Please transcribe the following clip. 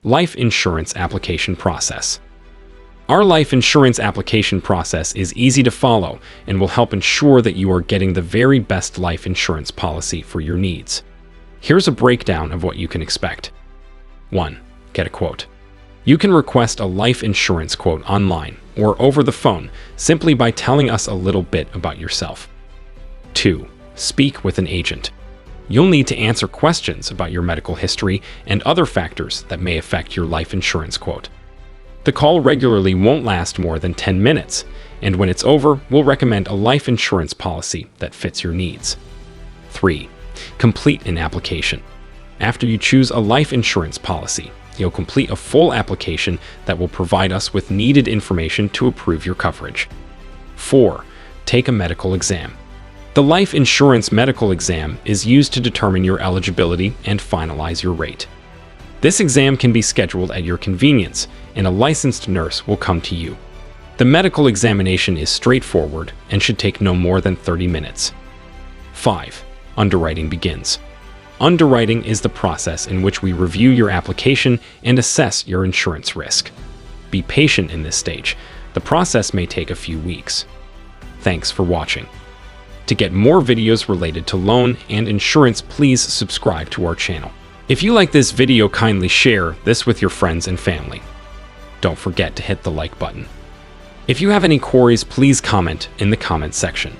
Life insurance application process. Our life insurance application process is easy to follow and will help ensure that you are getting the very best life insurance policy for your needs. Here's a breakdown of what you can expect. 1. Get a quote. You can request a life insurance quote online or over the phone simply by telling us a little bit about yourself. 2. Speak with an agent. You'll need to answer questions about your medical history and other factors that may affect your life insurance quote. The call regularly won't last more than 10 minutes, and when it's over, we'll recommend a life insurance policy that fits your needs. 3. Complete an application. After you choose a life insurance policy, you'll complete a full application that will provide us with needed information to approve your coverage. 4. Take a medical exam. The life insurance medical exam is used to determine your eligibility and finalize your rate. This exam can be scheduled at your convenience, and a licensed nurse will come to you. The medical examination is straightforward and should take no more than 30 minutes. 5. Underwriting begins. Underwriting is the process in which we review your application and assess your insurance risk. Be patient in this stage. The process may take a few weeks. Thanks for watching. To get more videos related to loan and insurance, please subscribe to our channel. If you like this video, kindly share this with your friends and family. Don't forget to hit the like button. If you have any queries, please comment in the comment section.